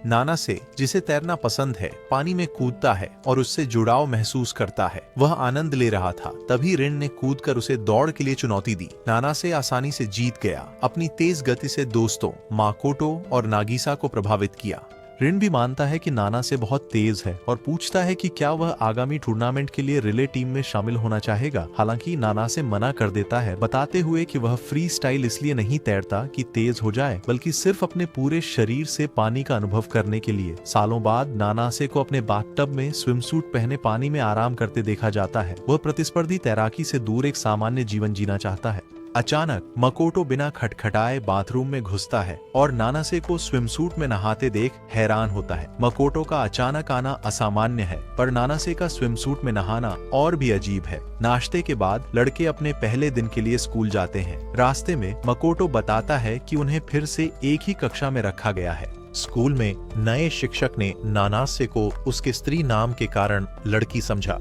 नाना से, जिसे तैरना पसंद है, पानी में कूदता है और उससे जुड़ाव महसूस करता है। वह आनंद ले रहा था, तभी रिन ने कूदकर उसे दौड़ के लिए चुनौती दी। नाना से आसानी से जीत गया। अपनी तेज गति से दोस्तों माकोटो और नागिसा को प्रभावित किया। रिन भी मानता है कि नाना से बहुत तेज है और पूछता है कि क्या वह आगामी टूर्नामेंट के लिए रिले टीम में शामिल होना चाहेगा। हालांकि नाना से मना कर देता है, बताते हुए कि वह फ्री स्टाइल इसलिए नहीं तैरता कि तेज हो जाए, बल्कि सिर्फ अपने पूरे शरीर से पानी का अनुभव करने के लिए। सालों बाद नानासे को अपने बाथटब में स्विमसूट पहने पानी में आराम करते देखा जाता है। वह प्रतिस्पर्धी तैराकी से दूर एक सामान्य जीवन जीना चाहता है। अचानक मकोटो बिना खटखटाए बाथरूम में घुसता है और नानासे को स्विमसूट में नहाते देख हैरान होता है। मकोटो का अचानक आना असामान्य है, पर नानासे का स्विमसूट में नहाना और भी अजीब है। नाश्ते के बाद लड़के अपने पहले दिन के लिए स्कूल जाते हैं। रास्ते में मकोटो बताता है कि उन्हें फिर से एक ही कक्षा में रखा गया है। स्कूल में नए शिक्षक ने नानासे को उसके स्त्री नाम के कारण लड़की समझा।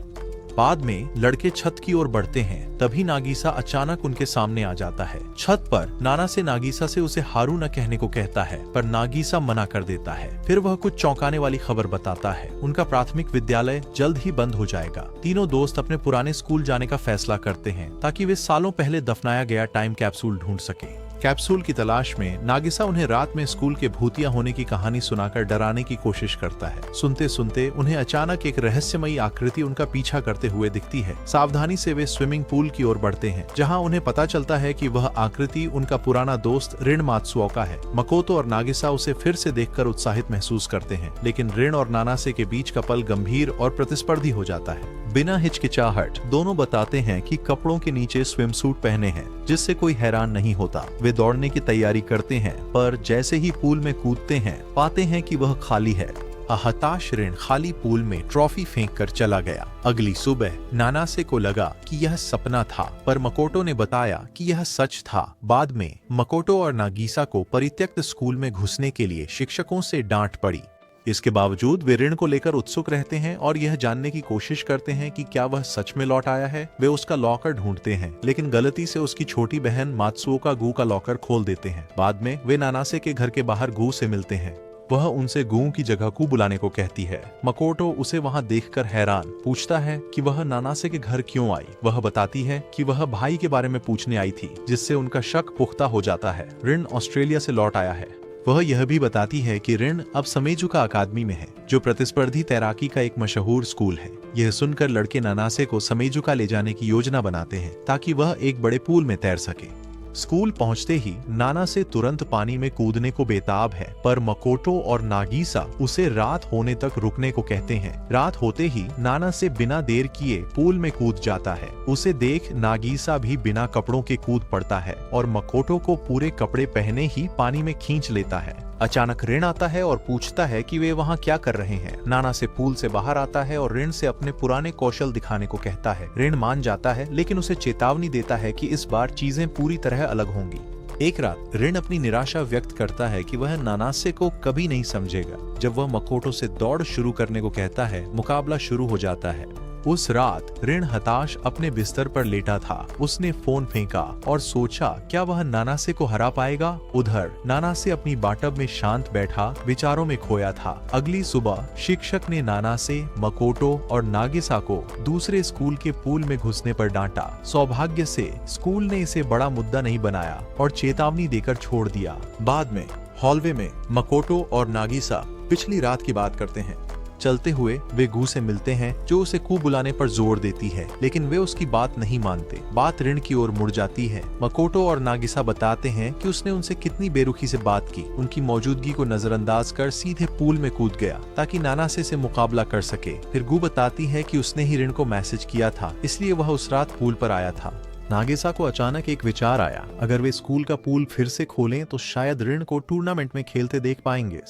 बाद में लड़के छत की ओर बढ़ते हैं, तभी नागिसा अचानक उनके सामने आ जाता है। छत पर नाना से नागिसा से उसे हारू न कहने को कहता है, पर नागिसा मना कर देता है। फिर वह कुछ चौंकाने वाली खबर बताता है। उनका प्राथमिक विद्यालय जल्द ही बंद हो जाएगा। तीनों दोस्त अपने पुराने स्कूल जाने का फैसला करते हैं ताकि वे सालों पहले दफनाया गया टाइम कैप्सूल ढूंढ सके। कैप्सूल की तलाश में नागिसा उन्हें रात में स्कूल के भूतिया होने की कहानी सुनाकर डराने की कोशिश करता है। सुनते सुनते उन्हें अचानक एक रहस्यमयी आकृति उनका पीछा करते हुए दिखती है। सावधानी से वे स्विमिंग पूल की ओर बढ़ते हैं, जहां उन्हें पता चलता है कि वह आकृति उनका पुराना दोस्त ऋण मात्सुओका है। मकोतो और नागिसा उसे फिर से देखकर उत्साहित महसूस करते हैं, लेकिन ऋण और नानासे के बीच का पल गंभीर और प्रतिस्पर्धी हो जाता है। बिना हिचकिचाहट दोनों बताते हैं कि कपड़ों के नीचे स्विमसूट पहने हैं, जिससे कोई हैरान नहीं होता। वे दौड़ने की तैयारी करते हैं, पर जैसे ही पूल में कूदते हैं, पाते हैं कि वह खाली है। हताश ऋण खाली पूल में ट्रॉफी फेंक कर चला गया। अगली सुबह नानासे को लगा कि यह सपना था, पर मकोटो ने बताया कि यह सच था। बाद में मकोटो और नागिसा को परित्यक्त स्कूल में घुसने के लिए शिक्षकों से डांट पड़ी। इसके बावजूद वे ऋण को लेकर उत्सुक रहते हैं और यह जानने की कोशिश करते हैं कि क्या वह सच में लौट आया है। वे उसका लॉकर ढूंढते हैं, लेकिन गलती से उसकी छोटी बहन मात्सुओका गू का लॉकर खोल देते हैं। बाद में वे नानासे के घर के बाहर गू से मिलते हैं। वह उनसे गू की जगह को बुलाने को कहती है। मकोटो उसे वहां देखकर हैरान पूछता है कि वह नानासे के घर क्यों आई। वह बताती है कि वह भाई के बारे में पूछने आई थी, जिससे उनका शक पुख्ता हो जाता है। ऋण ऑस्ट्रेलिया से लौट आया है। वह यह भी बताती है कि ऋण अब समेजुका अकादमी में है, जो प्रतिस्पर्धी तैराकी का एक मशहूर स्कूल है। यह सुनकर लड़के नानासे को समेजुका ले जाने की योजना बनाते हैं ताकि वह एक बड़े पूल में तैर सके। स्कूल पहुंचते ही नानासे तुरंत पानी में कूदने को बेताब है, पर मकोटो और नागिसा उसे रात होने तक रुकने को कहते हैं। रात होते ही नानासे बिना देर किए पूल में कूद जाता है। उसे देख नागिसा भी बिना कपड़ों के कूद पड़ता है और मकोटो को पूरे कपड़े पहने ही पानी में खींच लेता है। अचानक ऋण आता है और पूछता है कि वे वहां क्या कर रहे हैं। नानासे पूल से बाहर आता है और ऋण से अपने पुराने कौशल दिखाने को कहता है। ऋण मान जाता है, लेकिन उसे चेतावनी देता है कि इस बार चीजें पूरी तरह अलग होंगी। एक रात ऋण अपनी निराशा व्यक्त करता है कि वह नानासे को कभी नहीं समझेगा। जब वह मकोटो से दौड़ शुरू करने को कहता है, मुकाबला शुरू हो जाता है। उस रात ऋण हताश अपने बिस्तर पर लेटा था। उसने फोन फेंका और सोचा क्या वह नानासे को हरा पाएगा। उधर नानासे अपनी बाटब में शांत बैठा विचारों में खोया था। अगली सुबह शिक्षक ने नानासे, मकोटो और नागिसा को दूसरे स्कूल के पूल में घुसने पर डांटा। सौभाग्य से स्कूल ने इसे बड़ा मुद्दा नहीं बनाया और चेतावनी देकर छोड़ दिया। बाद में हॉलवे में मकोटो और नागिसा पिछली रात की बात करते हैं। चलते हुए वे गू से मिलते हैं, जो उसे कू बुलाने पर जोर देती है, लेकिन वे उसकी बात नहीं मानते। बात ऋण की ओर मुड़ जाती है। मकोटो और नागिसा बताते हैं कि उसने उनसे कितनी बेरुखी से बात की। उनकी मौजूदगी को नजरअंदाज कर सीधे पूल में कूद गया ताकि नानासे से मुकाबला कर सके। फिर गू बताती है कि उसने ही ऋण को मैसेज किया था, इसलिए वह उस रात पूल पर आया था। नागिसा को अचानक एक विचार आया, अगर वे स्कूल का पूल फिर से खोलें तो शायद ऋण को टूर्नामेंट में खेलते देख पाएंगे।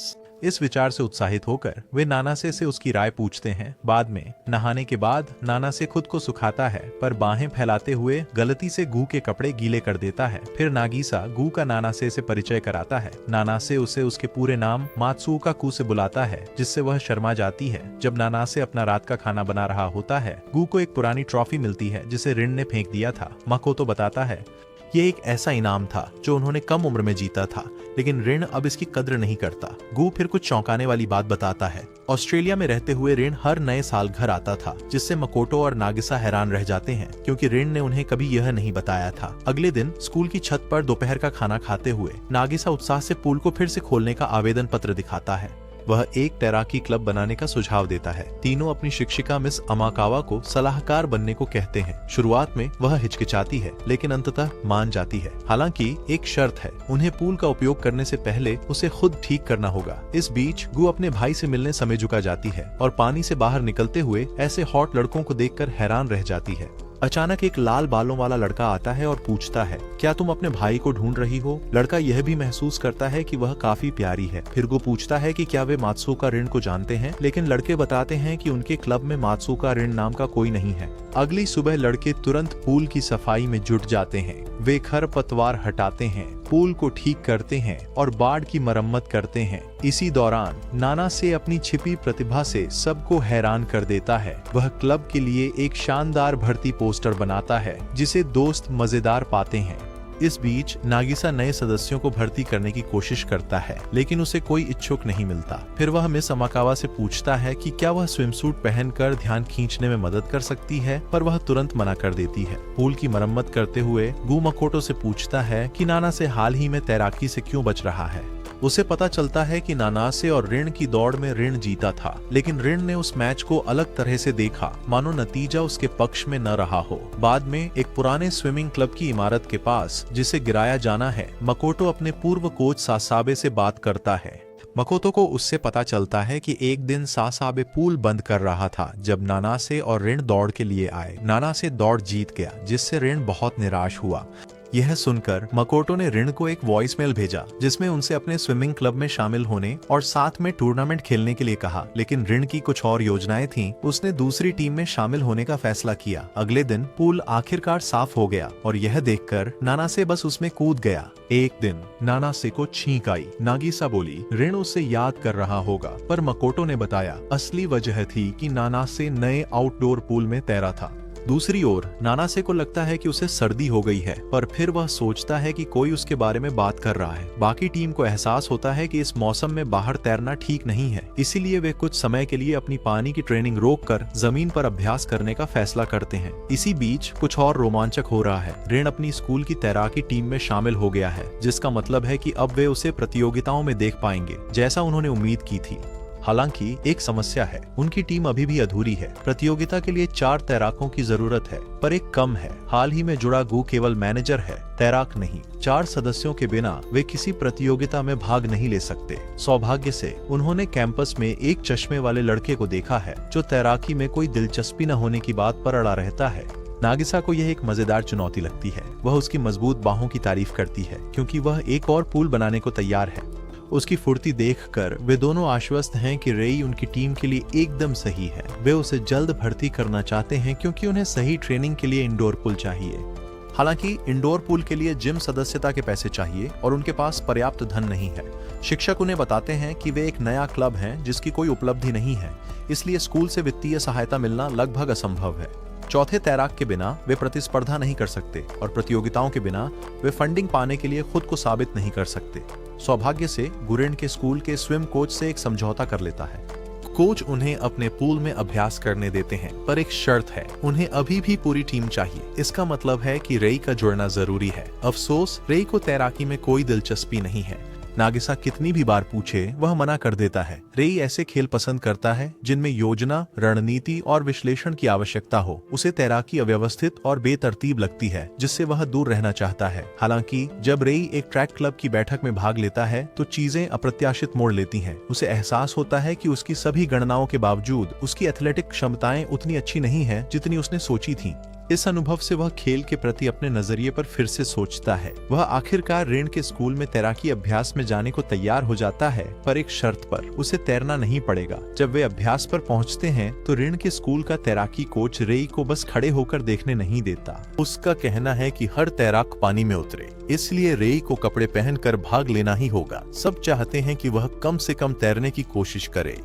इस विचार से उत्साहित होकर वे नानासे से उसकी राय पूछते हैं। बाद में नहाने के बाद नानासे खुद को सुखाता है, पर बाहें फैलाते हुए गलती से गू के कपड़े गीले कर देता है। फिर नागिसा गू का नानासे से परिचय कराता है। नानासे उसे उसके पूरे नाम मात्सुओका कू से बुलाता है, जिससे वह शर्मा जाती है। जब नानासे अपना रात का खाना बना रहा होता है, गू को एक पुरानी ट्रॉफी मिलती है जिसे ऋण ने फेंक दिया था। मकोतो बताता है, ये एक ऐसा इनाम था जो उन्होंने कम उम्र में जीता था, लेकिन ऋण अब इसकी कद्र नहीं करता। गू फिर कुछ चौंकाने वाली बात बताता है। ऑस्ट्रेलिया में रहते हुए ऋण हर नए साल घर आता था, जिससे मकोटो और नागिसा हैरान रह जाते हैं, क्योंकि ऋण ने उन्हें कभी यह नहीं बताया था। अगले दिन स्कूल की छत पर दोपहर का खाना खाते हुए नागिसा उत्साह से पूल को फिर से खोलने का आवेदन पत्र दिखाता है। वह एक तैराकी क्लब बनाने का सुझाव देता है। तीनों अपनी शिक्षिका मिस अमाकावा को सलाहकार बनने को कहते हैं। शुरुआत में वह हिचकिचाती है, लेकिन अंततः मान जाती है। हालांकि एक शर्त है, उन्हें पूल का उपयोग करने से पहले उसे खुद ठीक करना होगा। इस बीच गू अपने भाई से मिलने समय झुका जाती है और पानी से बाहर निकलते हुए ऐसे हॉट लड़कों को देखकर हैरान रह जाती है। अचानक एक लाल बालों वाला लड़का आता है और पूछता है, क्या तुम अपने भाई को ढूंढ रही हो? लड़का यह भी महसूस करता है कि वह काफी प्यारी है। फिर वो पूछता है कि क्या वे मात्सुका ऋण को जानते हैं, लेकिन लड़के बताते हैं कि उनके क्लब में मात्सुका ऋण नाम का कोई नहीं है। अगली सुबह लड़के तुरंत पूल की सफाई में जुट जाते हैं। वे खरपतवार हटाते हैं, पूल को ठीक करते हैं और बाढ़ की मरम्मत करते हैं। इसी दौरान नाना से अपनी छिपी प्रतिभा से सबको हैरान कर देता है। वह क्लब के लिए एक शानदार भर्ती पोस्टर बनाता है, जिसे दोस्त मजेदार पाते हैं। इस बीच नागिसा नए सदस्यों को भर्ती करने की कोशिश करता है, लेकिन उसे कोई इच्छुक नहीं मिलता। फिर वह मिस अमाकावा से पूछता है कि क्या वह स्विमसूट पहनकर ध्यान खींचने में मदद कर सकती है, पर वह तुरंत मना कर देती है। पूल की मरम्मत करते हुए गू मकोटो से पूछता है कि नाना से हाल ही में तैराकी से क्यों बच रहा है। उसे पता चलता है कि नानासे और ऋण की दौड़ में ऋण जीता था, लेकिन ऋण ने उस मैच को अलग तरह से देखा, मानो नतीजा उसके पक्ष में न रहा हो। बाद में एक पुराने स्विमिंग क्लब की इमारत के पास, जिसे गिराया जाना है, मकोटो अपने पूर्व कोच सासाबे से बात करता है। मकोतो को उससे पता चलता है कि एक दिन सासाबे पूल बंद कर रहा था जब नानासे और ऋण दौड़ के लिए आए। नानासे दौड़ जीत गया, जिससे ऋण बहुत निराश हुआ। यह सुनकर मकोटो ने ऋण को एक वॉइसमेल भेजा, जिसमें उनसे अपने स्विमिंग क्लब में शामिल होने और साथ में टूर्नामेंट खेलने के लिए कहा, लेकिन ऋण की कुछ और योजनाएं थीं। उसने दूसरी टीम में शामिल होने का फैसला किया। अगले दिन पूल आखिरकार साफ हो गया और यह देखकर नानासे बस उसमें कूद गया। एक दिन नानासे को छींक आई। नागिसा बोली, ऋण उसे याद कर रहा होगा, पर मकोटो ने बताया असली वजह थी कि नानासे नए आउटडोर पूल में तैरा था। दूसरी ओर नानासे को लगता है कि उसे सर्दी हो गई है, पर फिर वह सोचता है कि कोई उसके बारे में बात कर रहा है। बाकी टीम को एहसास होता है कि इस मौसम में बाहर तैरना ठीक नहीं है, इसीलिए वे कुछ समय के लिए अपनी पानी की ट्रेनिंग रोककर जमीन पर अभ्यास करने का फैसला करते हैं। इसी बीच कुछ और रोमांचक हो रहा है। ऋण अपनी स्कूल की तैराकी टीम में शामिल हो गया है, जिसका मतलब है कि अब वे उसे प्रतियोगिताओं में देख पाएंगे, जैसा उन्होंने उम्मीद की थी। हालांकि एक समस्या है, उनकी टीम अभी भी अधूरी है। प्रतियोगिता के लिए 4 तैराकों की जरूरत है, पर एक कम है। हाल ही में जुड़ा गू केवल मैनेजर है, तैराक नहीं। 4 सदस्यों के बिना वे किसी प्रतियोगिता में भाग नहीं ले सकते। सौभाग्य से उन्होंने कैंपस में एक चश्मे वाले लड़के को देखा है, जो तैराकी में कोई दिलचस्पी न होने की बात पर अड़ा रहता है। नागिसा को यह एक मजेदार चुनौती लगती है। वह उसकी मजबूत बाहों की तारीफ करती है, क्योंकि वह एक और पूल बनाने को तैयार है। उसकी फुर्ती देखकर वे दोनों आश्वस्त हैं कि रेई उनकी टीम के लिए एकदम सही है। वे उसे जल्द भर्ती करना चाहते हैं, क्योंकि उन्हें सही ट्रेनिंग के लिए इंडोर पूल चाहिए। हालांकि इंडोर पूल के लिए जिम सदस्यता के पैसे चाहिए और उनके पास पर्याप्त धन नहीं है। शिक्षक उन्हें बताते हैं कि वे एक नया क्लब हैं जिसकी कोई उपलब्धि नहीं है, इसलिए स्कूल से वित्तीय सहायता मिलना लगभग असंभव है। चौथे तैराक के बिना वे प्रतिस्पर्धा नहीं कर सकते और प्रतियोगिताओं के बिना वे फंडिंग पाने के लिए खुद को साबित नहीं कर सकते। सौभाग्य से गुरेन के स्कूल के स्विम कोच से एक समझौता कर लेता है। कोच उन्हें अपने पूल में अभ्यास करने देते हैं, पर एक शर्त है, उन्हें अभी भी पूरी टीम चाहिए। इसका मतलब है कि रेई का जुड़ना जरूरी है। अफसोस, रेई को तैराकी में कोई दिलचस्पी नहीं है। नागिसा कितनी भी बार पूछे, वह मना कर देता है। रेई ऐसे खेल पसंद करता है जिनमें योजना, रणनीति और विश्लेषण की आवश्यकता हो। उसे तैराकी अव्यवस्थित और बेतरतीब लगती है, जिससे वह दूर रहना चाहता है। हालांकि जब रेई एक ट्रैक क्लब की बैठक में भाग लेता है, तो चीजें अप्रत्याशित मोड़ लेती हैं। उसे एहसास होता है कि उसकी सभी गणनाओं के बावजूद उसकी एथलेटिक क्षमताएं उतनी अच्छी नहीं है जितनी उसने सोची थी। इस अनुभव से वह खेल के प्रति अपने नजरिए पर फिर से सोचता है। वह आखिरकार ऋण के स्कूल में तैराकी अभ्यास में जाने को तैयार हो जाता है, पर एक शर्त पर, उसे तैरना नहीं पड़ेगा। जब वे अभ्यास पर पहुंचते हैं तो ऋण के स्कूल का तैराकी कोच रेई को बस खड़े होकर देखने नहीं देता। उसका कहना है कि हर तैराक पानी में उतरे, इसलिए रेई को कपड़े पहनकर भाग लेना ही होगा। सब चाहते हैं कि वह कम से कम तैरने की कोशिश करे।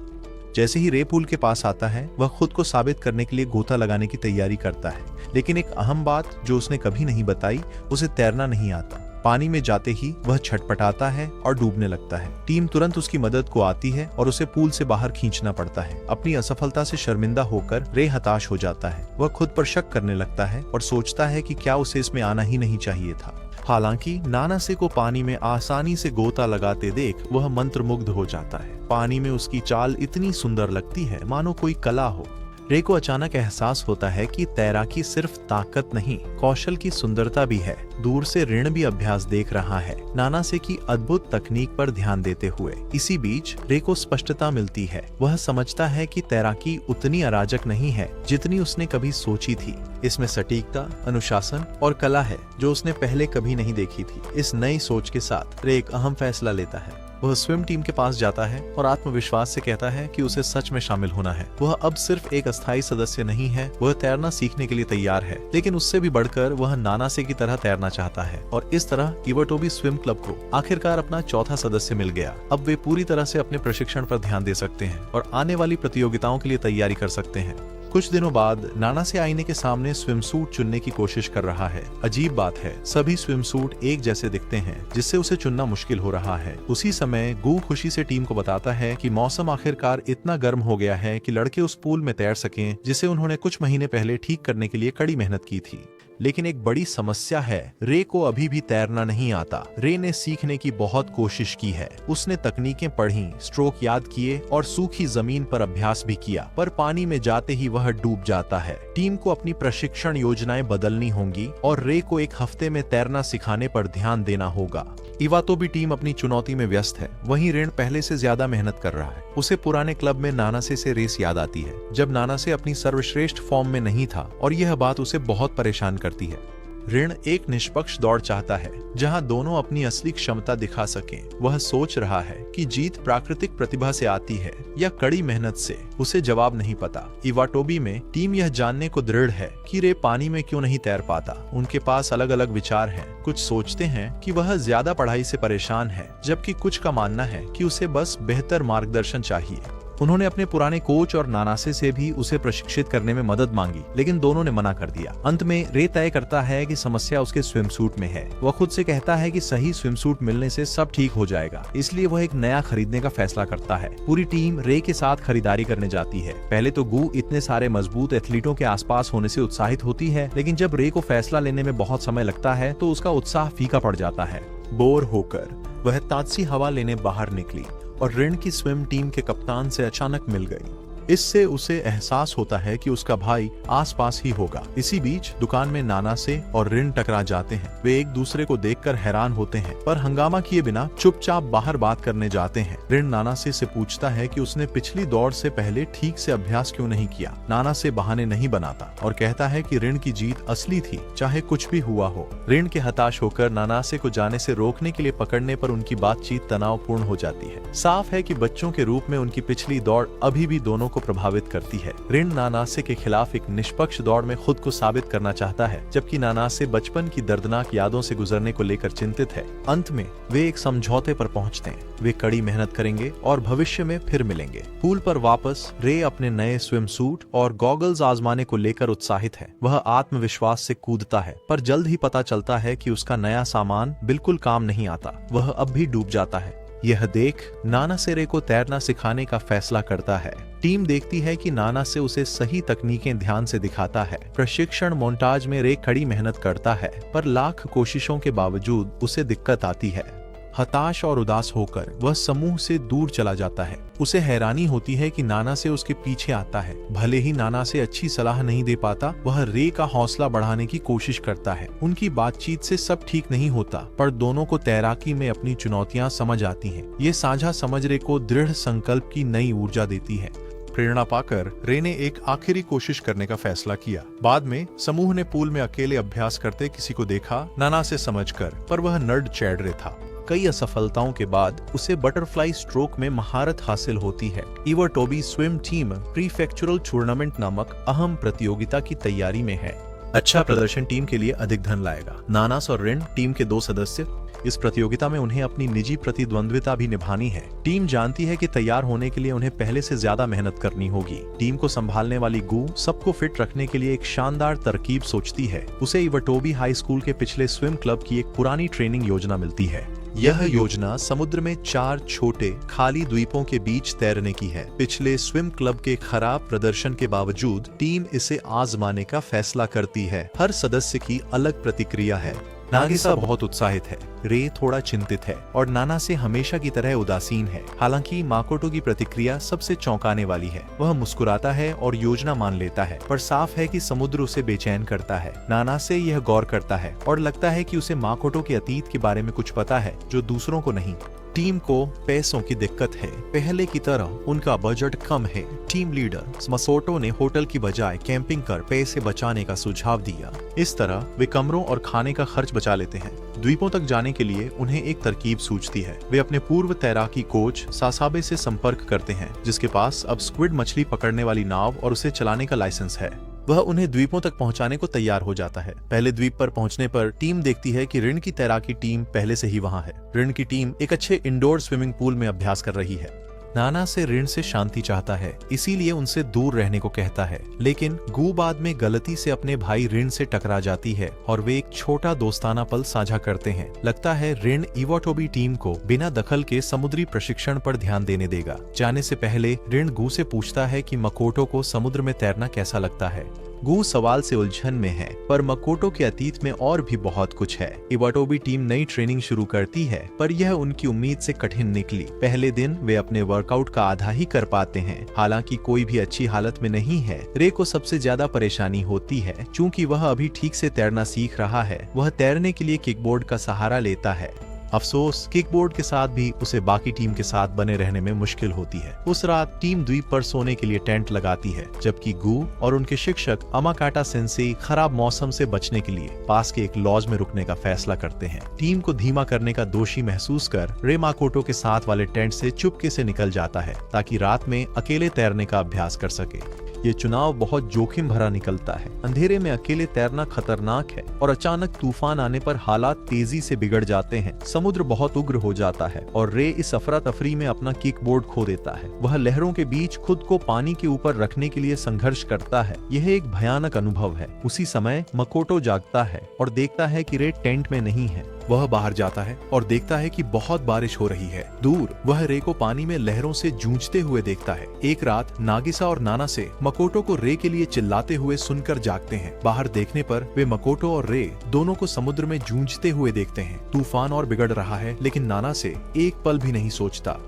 जैसे ही रे पूल के पास आता है, वह खुद को साबित करने के लिए गोता लगाने की तैयारी करता है। लेकिन एक अहम बात जो उसने कभी नहीं बताई, उसे तैरना नहीं आता। पानी में जाते ही वह छटपटाता है और डूबने लगता है। टीम तुरंत उसकी मदद को आती है और उसे पूल से बाहर खींचना पड़ता है। अपनी असफलता से शर्मिंदा होकर रे हताश हो जाता है। वह खुद पर शक करने लगता है और सोचता है कि क्या उसे इसमें आना ही नहीं चाहिए था। हालांकि नानासे को पानी में आसानी से गोता लगाते देख वह मंत्रमुग्ध हो जाता है। पानी में उसकी चाल इतनी सुंदर लगती है मानो कोई कला हो। रे को अचानक एहसास होता है कि तैराकी सिर्फ ताकत नहीं, कौशल की सुंदरता भी है। दूर से ऋण भी अभ्यास देख रहा है, नानासे की अद्भुत तकनीक पर ध्यान देते हुए। इसी बीच रे को स्पष्टता मिलती है। वह समझता है कि तैराकी उतनी अराजक नहीं है जितनी उसने कभी सोची थी। इसमें सटीकता, अनुशासन और कला है जो उसने पहले कभी नहीं देखी थी। इस नई सोच के साथ रे एक अहम फैसला लेता है। वह स्विम टीम के पास जाता है और आत्मविश्वास से कहता है कि उसे सच में शामिल होना है। वह अब सिर्फ एक अस्थायी सदस्य नहीं है, वह तैरना सीखने के लिए तैयार है। लेकिन उससे भी बढ़कर वह नानासे की तरह तैरना चाहता है और इस तरह इवाटोबी स्विम क्लब को आखिरकार अपना चौथा सदस्य मिल गया। अब वे पूरी तरह से अपने प्रशिक्षण पर ध्यान दे सकते हैं और आने वाली प्रतियोगिताओं के लिए तैयारी कर सकते हैं। कुछ दिनों बाद नानासे आईने के सामने स्विम सूट चुनने की कोशिश कर रहा है। अजीब बात है, सभी स्विम सूट एक जैसे दिखते हैं, जिससे उसे चुनना मुश्किल हो रहा है। उसी समय गू खुशी से टीम को बताता है कि मौसम आखिरकार इतना गर्म हो गया है कि लड़के उस पूल में तैर सकें जिसे उन्होंने कुछ महीने पहले ठीक करने के लिए कड़ी मेहनत की थी। लेकिन एक बड़ी समस्या है, रे को अभी भी तैरना नहीं आता। रे ने सीखने की बहुत कोशिश की है। उसने तकनीकें पढ़ी, स्ट्रोक याद किए और सूखी जमीन पर अभ्यास भी किया, पर पानी में जाते ही वह डूब जाता है। टीम को अपनी प्रशिक्षण योजनाएं बदलनी होंगी और रे को एक हफ्ते में तैरना सिखाने पर ध्यान देना होगा। इवाटोबी टीम अपनी चुनौती में व्यस्त है। वहीं ऋण पहले से ज्यादा मेहनत कर रहा है। उसे पुराने क्लब में नानासे से रेस याद आती है, जब नानासे अपनी सर्वश्रेष्ठ फॉर्म में नहीं था, और यह बात उसे बहुत परेशान करती है। ऋण एक निष्पक्ष दौड़ चाहता है जहां दोनों अपनी असली क्षमता दिखा सकें। वह सोच रहा है कि जीत प्राकृतिक प्रतिभा से आती है या कड़ी मेहनत से, उसे जवाब नहीं पता। इवाटोबी में टीम यह जानने को दृढ़ है कि रे पानी में क्यों नहीं तैर पाता। उनके पास अलग अलग विचार हैं। कुछ सोचते हैं कि वह ज्यादा पढ़ाई से परेशान है, जबकि कुछ का मानना है कि उसे बस बेहतर मार्गदर्शन चाहिए। उन्होंने अपने पुराने कोच और नानासे से भी उसे प्रशिक्षित करने में मदद मांगी, लेकिन दोनों ने मना कर दिया। अंत में रे तय करता है कि समस्या उसके स्विमसूट में है। वह खुद से कहता है कि सही स्विमसूट मिलने से सब ठीक हो जाएगा, इसलिए वह एक नया खरीदने का फैसला करता है। पूरी टीम रे के साथ खरीदारी करने जाती है। पहले तो गू इतने सारे मजबूत एथलीटों के आसपास होने से उत्साहित होती है, लेकिन जब रे को फैसला लेने में बहुत समय लगता है तो उसका उत्साह फीका पड़ जाता है। बोर होकर वह ताजसी हवा लेने बाहर निकली और ऋण की स्विम टीम के कप्तान से अचानक मिल गई। इससे उसे एहसास होता है कि उसका भाई आसपास ही होगा। इसी बीच दुकान में नानासे और ऋण टकरा जाते हैं। वे एक दूसरे को देखकर हैरान होते हैं, पर हंगामा किए बिना चुपचाप बाहर बात करने जाते हैं। ऋण नानासे से पूछता है कि उसने पिछली दौड़ से पहले ठीक से अभ्यास क्यों नहीं किया। नानासे बहाने नहीं बनाता और कहता है कि ऋण की जीत असली थी, चाहे कुछ भी हुआ हो। ऋण के हताश होकर नानासे को जाने से रोकने के लिए पकड़ने पर उनकी बातचीत तनावपूर्ण हो जाती है। साफ है कि बच्चों के रूप में उनकी पिछली दौड़ अभी भी दोनों को प्रभावित करती है। ऋण नानासे के खिलाफ एक निष्पक्ष दौड़ में खुद को साबित करना चाहता है, जबकि नानासे बचपन की दर्दनाक यादों से गुजरने को लेकर चिंतित है। अंत में वे एक समझौते पर पहुंचते हैं। वे कड़ी मेहनत करेंगे और भविष्य में फिर मिलेंगे। पूल पर वापस रे अपने नए स्विम सूट और गॉगल्स आजमाने को लेकर उत्साहित है। वह आत्मविश्वास से कूदता है, पर जल्द ही पता चलता है कि उसका नया सामान बिल्कुल काम नहीं आता। वह अब भी डूब जाता है। यह देख नानासे रे को तैरना सिखाने का फैसला करता है। टीम देखती है कि नानासे उसे सही तकनीकें ध्यान से दिखाता है। प्रशिक्षण मोन्टाज में रे कड़ी मेहनत करता है, पर लाख कोशिशों के बावजूद उसे दिक्कत आती है। हताश और उदास होकर वह समूह से दूर चला जाता है। उसे हैरानी होती है कि नानासे उसके पीछे आता है। भले ही नानासे अच्छी सलाह नहीं दे पाता, वह रे का हौसला बढ़ाने की कोशिश करता है। उनकी बातचीत से सब ठीक नहीं होता, पर दोनों को तैराकी में अपनी चुनौतियां समझ आती हैं। ये साझा समझ रे को दृढ़ संकल्प की नई ऊर्जा देती है। प्रेरणा पाकर रे ने एक आखिरी कोशिश करने का फैसला किया। बाद में समूह ने पूल में अकेले अभ्यास करते किसी को देखा, नानासे समझकर, पर वह नर्ड चैडरे था। कई असफलताओं के बाद उसे बटरफ्लाई स्ट्रोक में महारत हासिल होती है। इवाटोबी स्विम टीम प्रीफेक्चुरल टूर्नामेंट नामक अहम प्रतियोगिता की तैयारी में है। अच्छा प्रदर्शन टीम के लिए अधिक धन लाएगा। नानास और ऋण टीम के 2 सदस्य इस प्रतियोगिता में उन्हें अपनी निजी प्रतिद्वंद्विता भी निभानी है। टीम जानती है कि तैयार होने के लिए उन्हें पहले से ज्यादा मेहनत करनी होगी। टीम को संभालने वाली गू सबको फिट रखने के लिए एक शानदार तरकीब सोचती है। उसे इवाटोबी हाई स्कूल के पिछले स्विम क्लब की एक पुरानी ट्रेनिंग योजना मिलती है। यह योजना समुद्र में 4 छोटे खाली द्वीपों के बीच तैरने की है। पिछले स्विम क्लब के खराब प्रदर्शन के बावजूद टीम इसे आजमाने का फैसला करती है। हर सदस्य की अलग प्रतिक्रिया है। नागिसा बहुत उत्साहित है, रे थोड़ा चिंतित है और नानासे हमेशा की तरह उदासीन है। हालांकि माकोटो की प्रतिक्रिया सबसे चौंकाने वाली है। वह मुस्कुराता है और योजना मान लेता है, पर साफ है कि समुद्र उसे बेचैन करता है। नानासे यह गौर करता है और लगता है कि उसे माकोटो के अतीत के बारे में कुछ पता है जो दूसरों को नहीं। टीम को पैसों की दिक्कत है। पहले की तरह उनका बजट कम है। टीम लीडर मसोटो ने होटल की बजाय कैंपिंग कर पैसे बचाने का सुझाव दिया। इस तरह वे कमरों और खाने का खर्च बचा लेते हैं। द्वीपों तक जाने के लिए उन्हें एक तरकीब सूझती है। वे अपने पूर्व तैराकी कोच सासाबे से संपर्क करते हैं, जिसके पास अब स्क्विड मछली पकड़ने वाली नाव और उसे चलाने का लाइसेंस है। वह उन्हें द्वीपों तक पहुंचाने को तैयार हो जाता है। पहले द्वीप पर पहुंचने पर टीम देखती है कि ऋण की तैराकी टीम पहले से ही वहां है। ऋण की टीम एक अच्छे इंडोर स्विमिंग पूल में अभ्यास कर रही है। नाना से ऋण से शांति चाहता है, इसीलिए उनसे दूर रहने को कहता है। लेकिन गू बाद में गलती से अपने भाई ऋण से टकरा जाती है और वे एक छोटा दोस्ताना पल साझा करते हैं। लगता है ऋण इवाटोबी टीम को बिना दखल के समुद्री प्रशिक्षण पर ध्यान देने देगा। जाने से पहले ऋण गू से पूछता है कि मकोटो को समुद्र में तैरना कैसा लगता है। गू सवाल से उलझन में है, पर मकोटो के अतीत में और भी बहुत कुछ है। इवाटोबी टीम नई ट्रेनिंग शुरू करती है, पर यह उनकी उम्मीद से कठिन निकली। पहले दिन वे अपने वर्कआउट का आधा ही कर पाते हैं। हालांकि कोई भी अच्छी हालत में नहीं है। रे को सबसे ज्यादा परेशानी होती है, चूँकि वह अभी ठीक से तैरना सीख रहा है। वह तैरने के लिए किकबोर्ड का सहारा लेता है। अफसोस, किकबोर्ड के साथ भी उसे बाकी टीम के साथ बने रहने में मुश्किल होती है। उस रात टीम द्वीप पर सोने के लिए टेंट लगाती है, जबकि गू और उनके शिक्षक अमाकाटा सेंसेई खराब मौसम से बचने के लिए पास के एक लॉज में रुकने का फैसला करते हैं। टीम को धीमा करने का दोषी महसूस कर रे माकोटो के साथ वाले टेंट से चुपके से निकल जाता है, ताकि रात में अकेले तैरने का अभ्यास कर सके। ये चुनाव बहुत जोखिम भरा निकलता है। अंधेरे में अकेले तैरना खतरनाक है और अचानक तूफान आने पर हालात तेजी से बिगड़ जाते हैं। समुद्र बहुत उग्र हो जाता है और रे इस अफरा तफरी में अपना किकबोर्ड खो देता है। वह लहरों के बीच खुद को पानी के ऊपर रखने के लिए संघर्ष करता है। यह एक भयानक अनुभव है। उसी समय मकोटो जागता है और देखता है कि रे टेंट में नहीं है। वह बाहर जाता है और देखता है कि बहुत बारिश हो रही है। दूर वह रे को पानी में लहरों से जूझते हुए देखता है। एक रात नागिसा और नाना से मकोटो को रे के लिए चिल्लाते हुए सुनकर जागते हैं। बाहर देखने पर वे मकोटो और रे दोनों को समुद्र में जूझते हुए देखते हैं। तूफान और बिगड़ रहा है, लेकिन नाना से एक पल भी नहीं सोचता।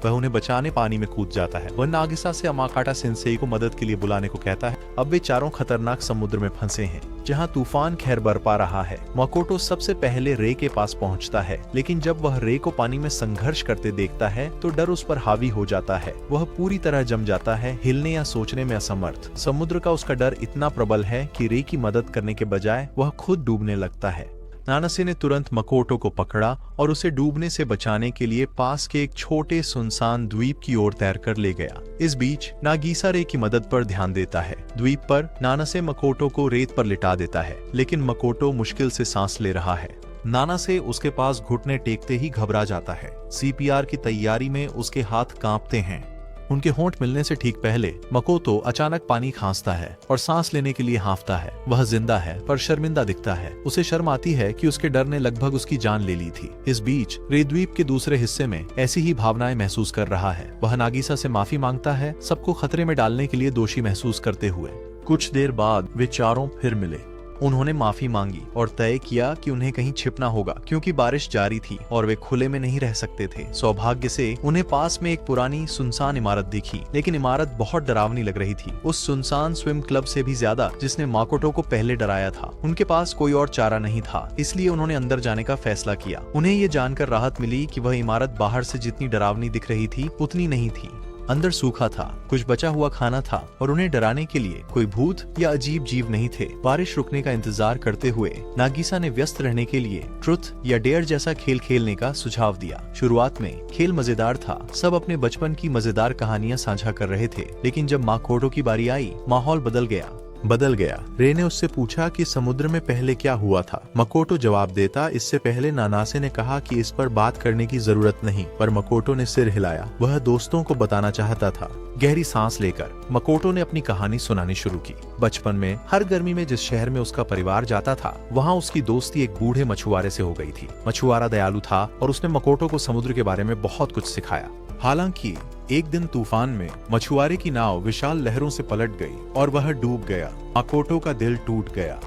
वह उन्हें बचाने पानी में कूद जाता है। वह नागिसा से अमाकाटा सेंसेई को मदद के लिए बुलाने को कहता है। अब वे चारों खतरनाक समुद्र में फंसे हैं, जहां तूफान खैर बरपा रहा है। मकोटो सबसे पहले रे के पास पहुंचता है, लेकिन जब वह रे को पानी में संघर्ष करते देखता है तो डर उस पर हावी हो जाता है। वह पूरी तरह जम जाता है, हिलने या सोचने में असमर्थ। समुद्र का उसका डर इतना प्रबल है कि रे की मदद करने के बजाय वह खुद डूबने लगता है। नानासे ने तुरंत मकोटो को पकड़ा और उसे डूबने से बचाने के लिए पास के एक छोटे सुनसान द्वीप की ओर तैरकर ले गया। इस बीच नागिसा रे की मदद पर ध्यान देता है। द्वीप पर नानासे मकोटो को रेत पर लिटा देता है, लेकिन मकोटो मुश्किल से सांस ले रहा है। नानासे उसके पास घुटने टेकते ही घबरा जाता है। सीपीआर की तैयारी में उसके हाथ कांपते हैं। उनके होंठ मिलने से ठीक पहले मकोटो अचानक पानी खांसता है और सांस लेने के लिए हांफता है। वह जिंदा है, पर शर्मिंदा दिखता है। उसे शर्म आती है कि उसके डर ने लगभग उसकी जान ले ली थी। इस बीच रे द्वीप के दूसरे हिस्से में ऐसी ही भावनाएं महसूस कर रहा है। वह नागिसा से माफी मांगता है, सबको खतरे में डालने के लिए दोषी महसूस करते हुए। कुछ देर बाद वे चारों फिर मिले। उन्होंने माफी मांगी और तय किया कि उन्हें कहीं छिपना होगा, क्योंकि बारिश जारी थी और वे खुले में नहीं रह सकते थे। सौभाग्य से उन्हें पास में एक पुरानी सुनसान इमारत दिखी, लेकिन इमारत बहुत डरावनी लग रही थी, उस सुनसान स्विम क्लब से भी ज्यादा जिसने माकोटो को पहले डराया था। उनके पास कोई और चारा नहीं था, इसलिए उन्होंने अंदर जाने का फैसला किया। उन्हें ये जानकर राहत मिली कि वह इमारत बाहर से जितनी डरावनी दिख रही थी उतनी नहीं थी। अंदर सूखा था, कुछ बचा हुआ खाना था और उन्हें डराने के लिए कोई भूत या अजीब जीव नहीं थे। बारिश रुकने का इंतजार करते हुए नागिसा ने व्यस्त रहने के लिए ट्रुथ या डेयर जैसा खेल खेलने का सुझाव दिया। शुरुआत में खेल मजेदार था, सब अपने बचपन की मजेदार कहानियां साझा कर रहे थे, लेकिन जब माकोटो की बारी आई, माहौल बदल गया। बदल गया। रे ने उससे पूछा कि समुद्र में पहले क्या हुआ था। मकोटो जवाब देता, इससे पहले नानासे ने कहा कि इस पर बात करने की जरूरत नहीं, पर मकोटो ने सिर हिलाया। वह दोस्तों को बताना चाहता था। गहरी सांस लेकर मकोटो ने अपनी कहानी सुनानी शुरू की। बचपन में हर गर्मी में जिस शहर में उसका परिवार जाता था, वहाँ उसकी दोस्ती एक बूढ़े मछुआरे से हो गई थी। मछुआरा दयालु था और उसने मकोटो को समुद्र के बारे में बहुत कुछ सिखाया। हालांकि एक दिन तूफान में मछुआरे की नाव विशाल लहरों से पलट गई और वह डूब गया। मकोटो का दिल टूट गया।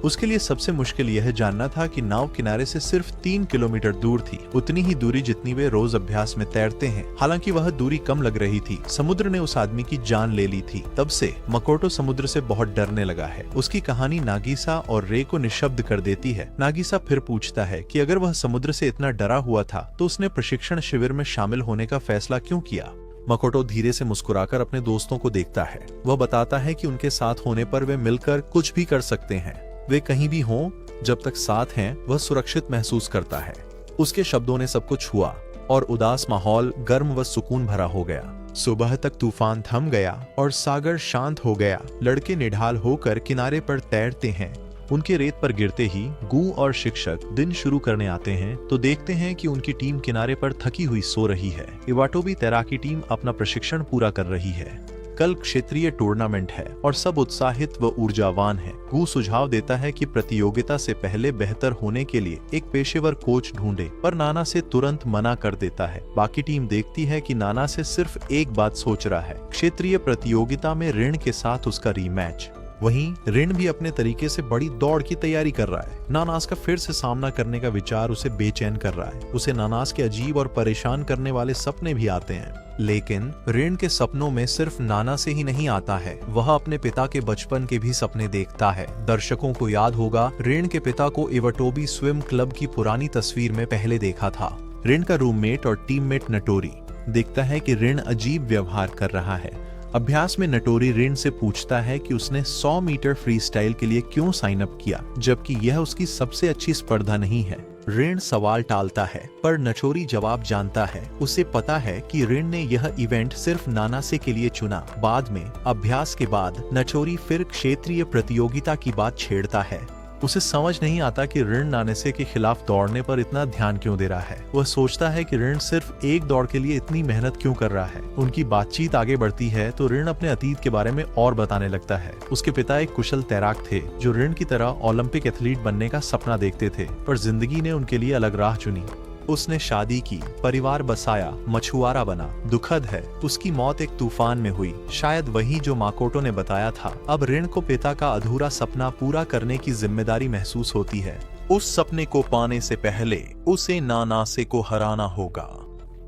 उसके लिए सबसे मुश्किल यह जानना था कि नाव किनारे से सिर्फ 3 किलोमीटर दूर थी, उतनी ही दूरी जितनी वे रोज अभ्यास में तैरते हैं। हालांकि वह दूरी कम लग रही थी। समुद्र ने उस आदमी की जान ले ली थी। तब से मकोटो समुद्र से बहुत डरने लगा है। उसकी कहानी नागिसा और रे को निशब्द कर देती है। नागिसा फिर पूछता है कि अगर वह समुद्र से इतना डरा हुआ था तो उसने प्रशिक्षण शिविर में शामिल होने का फैसला क्यों किया। मकोटो धीरे से मुस्कुराकर अपने दोस्तों को देखता है। वह बताता है कि उनके साथ होने पर वे मिलकर कुछ भी कर सकते हैं। वे कहीं भी हों, जब तक साथ हैं वह सुरक्षित महसूस करता है। उसके शब्दों ने सब कुछ छुआ और उदास माहौल गर्म व सुकून भरा हो गया। सुबह तक तूफान थम गया और सागर शांत हो गया। लड़के निढाल होकर किनारे पर तैरते हैं। उनके रेत पर गिरते ही गू और शिक्षक दिन शुरू करने आते हैं तो देखते हैं कि उनकी टीम किनारे पर थकी हुई सो रही है। इवाटोबी तैराकी टीम अपना प्रशिक्षण पूरा कर रही है। कल क्षेत्रीय टूर्नामेंट है और सब उत्साहित व ऊर्जावान हैं। गू सुझाव देता है कि प्रतियोगिता से पहले बेहतर होने के लिए एक पेशेवर कोच ढूंढे, पर नाना से तुरंत मना कर देता है। बाकी टीम देखती है कि नाना से सिर्फ एक बात सोच रहा है, क्षेत्रीय प्रतियोगिता में ऋण के साथ उसका रीमैच। वहीं ऋण भी अपने तरीके से बड़ी दौड़ की तैयारी कर रहा है। नानास का फिर से सामना करने का विचार उसे बेचैन कर रहा है। उसे नानास के अजीब और परेशान करने वाले सपने भी आते हैं। लेकिन ऋण के सपनों में सिर्फ नाना से ही नहीं आता है, वह अपने पिता के बचपन के भी सपने देखता है। दर्शकों को याद होगा, ऋण के पिता को इवाटोबी स्विम क्लब की पुरानी तस्वीर में पहले देखा था। ऋण का रूममेट और टीममेट नटोरी देखता है कि ऋण अजीब व्यवहार कर रहा है। अभ्यास में नटोरी ऋण से पूछता है कि उसने 100 मीटर फ्री स्टाइल के लिए क्यों साइन अप किया, जबकि यह उसकी सबसे अच्छी स्पर्धा नहीं है। ऋण सवाल टालता है, पर नटोरी जवाब जानता है। उसे पता है कि ऋण ने यह इवेंट सिर्फ नानासे के लिए चुना। बाद में अभ्यास के बाद नटोरी फिर क्षेत्रीय प्रतियोगिता की बात छेड़ता है। उसे समझ नहीं आता कि ऋण नानासे के खिलाफ दौड़ने पर इतना ध्यान क्यों दे रहा है। वह सोचता है कि ऋण सिर्फ एक दौड़ के लिए इतनी मेहनत क्यों कर रहा है। उनकी बातचीत आगे बढ़ती है तो ऋण अपने अतीत के बारे में और बताने लगता है। उसके पिता एक कुशल तैराक थे जो ऋण की तरह ओलंपिक एथलीट बनने का सपना देखते थे, पर जिंदगी ने उनके लिए अलग राह चुनी। उसने शादी की, परिवार बसाया, मछुआरा बना। दुखद है, उसकी मौत एक तूफान में हुई, शायद वही जो माकोटो ने बताया था। अब ऋण को पिता का अधूरा सपना पूरा करने की जिम्मेदारी महसूस होती है। उस सपने को पाने से पहले उसे नानासे को हराना होगा।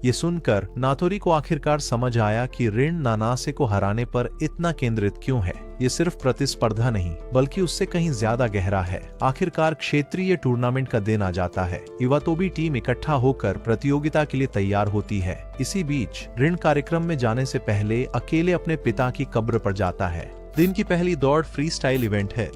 ये सुनकर नातोरी को आखिरकार समझ आया कि ऋण नानासे को हराने पर इतना केंद्रित क्यों है। ये सिर्फ प्रतिस्पर्धा नहीं, बल्कि उससे कहीं ज्यादा गहरा है। आखिरकार क्षेत्रीय टूर्नामेंट का दिन आ जाता है। इवाटोबी टीम इकट्ठा होकर प्रतियोगिता के लिए तैयार होती है। इसी बीच ऋण कार्यक्रम में जाने से पहले अकेले अपने पिता की कब्र पर जाता है। दिन की पहली दौड़ फ्री स्टाइल इवेंट है।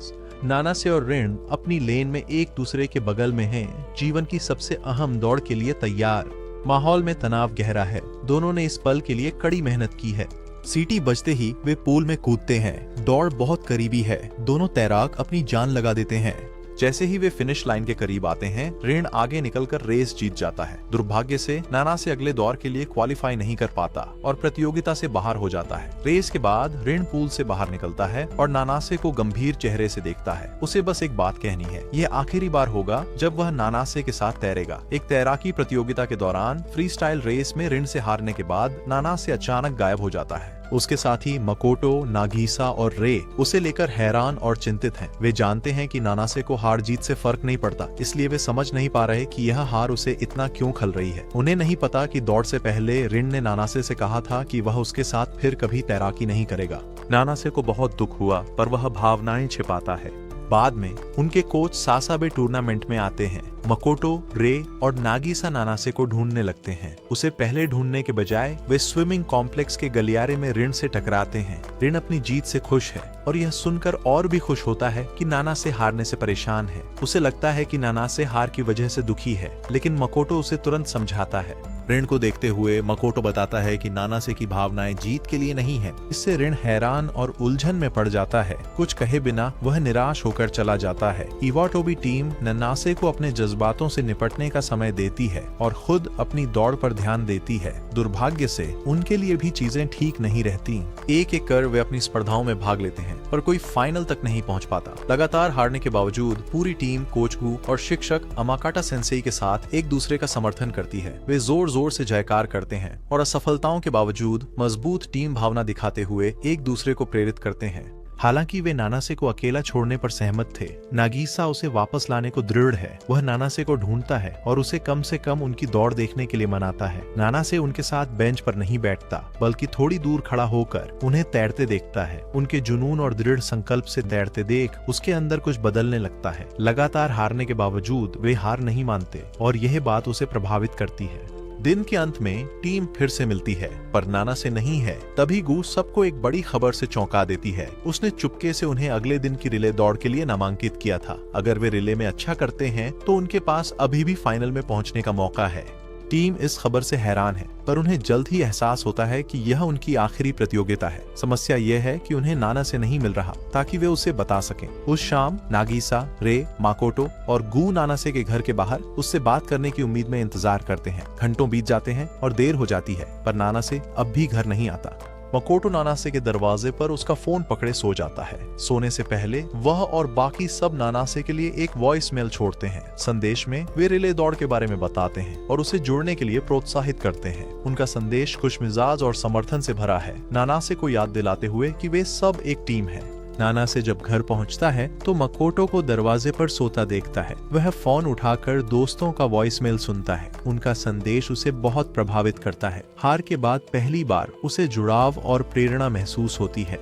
नानासे और ऋण अपनी लेन में एक दूसरे के बगल में हैं, जीवन की सबसे अहम दौड़ के लिए तैयार। माहौल में तनाव गहरा है। दोनों ने इस पल के लिए कड़ी मेहनत की है। सीटी बजते ही वे पूल में कूदते हैं। दौड़ बहुत करीबी है। दोनों तैराक अपनी जान लगा देते हैं। जैसे ही वे फिनिश लाइन के करीब आते हैं, ऋण आगे निकलकर रेस जीत जाता है। दुर्भाग्य से नानासे अगले दौर के लिए क्वालिफाई नहीं कर पाता और प्रतियोगिता से बाहर हो जाता है। रेस के बाद ऋण पूल से बाहर निकलता है और नानासे को गंभीर चेहरे से देखता है। उसे बस एक बात कहनी है, यह आखिरी बार होगा जब वह नानासे के साथ तैरेगा। एक तैराकी प्रतियोगिता के दौरान फ्री स्टाइल रेस में ऋण से हारने के बाद नानासे अचानक गायब हो जाता है। उसके साथ ही मकोटो, नागीसा और रे उसे लेकर हैरान और चिंतित हैं। वे जानते हैं कि नानासे को हार जीत से फर्क नहीं पड़ता, इसलिए वे समझ नहीं पा रहे कि यह हार उसे इतना क्यों खल रही है। उन्हें नहीं पता कि दौड़ से पहले ऋण ने नानासे से कहा था कि वह उसके साथ फिर कभी तैराकी नहीं करेगा। नानासे को बहुत दुख हुआ, पर वह भावनाएं छिपाता है। बाद में उनके कोच सासाबे टूर्नामेंट में आते हैं। मकोटो, रे और नागीसा नानासे को ढूंढने लगते हैं। उसे पहले ढूंढने के बजाय वे स्विमिंग कॉम्प्लेक्स के गलियारे में ऋण से टकराते हैं। ऋण अपनी जीत से खुश है और यह सुनकर और भी खुश होता है कि नानासे हारने से परेशान है। उसे लगता है कि नानासे हार की वजह से दुखी है, लेकिन मकोटो उसे तुरंत समझाता है। ऋण को देखते हुए मकोटो बताता है कि नानासे की भावनाएं जीत के लिए नहीं है। इससे ऋण हैरान और उलझन में पड़ जाता है। कुछ कहे बिना वह निराश होकर चला जाता है। इवाटोबी टीम नानासे को अपने जज्बातों से निपटने का समय देती है और खुद अपनी दौड़ पर ध्यान देती है। दुर्भाग्य से उनके लिए भी चीजें ठीक नहीं रहती। एक एक कर वे अपनी स्पर्धाओं में भाग लेते हैं, पर कोई फाइनल तक नहीं पहुंच पाता। लगातार हारने के बावजूद पूरी टीम कोचगु और शिक्षक अमाकाटा सेंसेई के साथ एक दूसरे का समर्थन करती है। वे जोर जोर से जयकार करते हैं और असफलताओं के बावजूद मजबूत टीम भावना दिखाते हुए एक दूसरे को प्रेरित करते हैं। हालांकि वे नानासे को अकेला छोड़ने पर सहमत थे, नागीसा उसे वापस लाने को दृढ़ है। वह नानासे को ढूंढता है और उसे कम से कम उनकी दौड़ देखने के लिए मनाता है। नानासे उनके साथ बेंच पर नहीं बैठता, बल्कि थोड़ी दूर खड़ा होकर उन्हें तैरते देखता है। उनके जुनून और दृढ़ संकल्प से तैरते देख उसके अंदर कुछ बदलने लगता है। लगातार हारने के बावजूद वे हार नहीं मानते और यह बात उसे प्रभावित करती है। दिन के अंत में टीम फिर से मिलती है, पर नानासे नहीं है। तभी गू सबको एक बड़ी खबर से चौंका देती है। उसने चुपके से उन्हें अगले दिन की रिले दौड़ के लिए नामांकित किया था। अगर वे रिले में अच्छा करते हैं तो उनके पास अभी भी फाइनल में पहुंचने का मौका है। टीम इस खबर से हैरान है, पर उन्हें जल्द ही एहसास होता है कि यह उनकी आखिरी प्रतियोगिता है। समस्या यह है कि उन्हें नानासे नहीं मिल रहा ताकि वे उसे बता सकें। उस शाम नागीसा, रे, माकोटो और गू नानासे के घर के बाहर उससे बात करने की उम्मीद में इंतजार करते हैं। घंटों बीत जाते हैं और देर हो जाती है, पर नानासे अब भी घर नहीं आता। मकोटो नानासे के दरवाजे पर उसका फोन पकड़े सो जाता है। सोने से पहले वह और बाकी सब नानासे के लिए एक वॉइस मेल छोड़ते हैं। संदेश में वे रिले दौड़ के बारे में बताते हैं और उसे जुड़ने के लिए प्रोत्साहित करते हैं। उनका संदेश खुशमिजाज और समर्थन से भरा है, नानासे को याद दिलाते हुए कि वे सब एक टीम है। नानासे जब घर पहुंचता है तो मकोटो को दरवाजे पर सोता देखता है। वह फोन उठाकर दोस्तों का वॉइसमेल सुनता है। उनका संदेश उसे बहुत प्रभावित करता है। हार के बाद पहली बार उसे जुड़ाव और प्रेरणा महसूस होती है।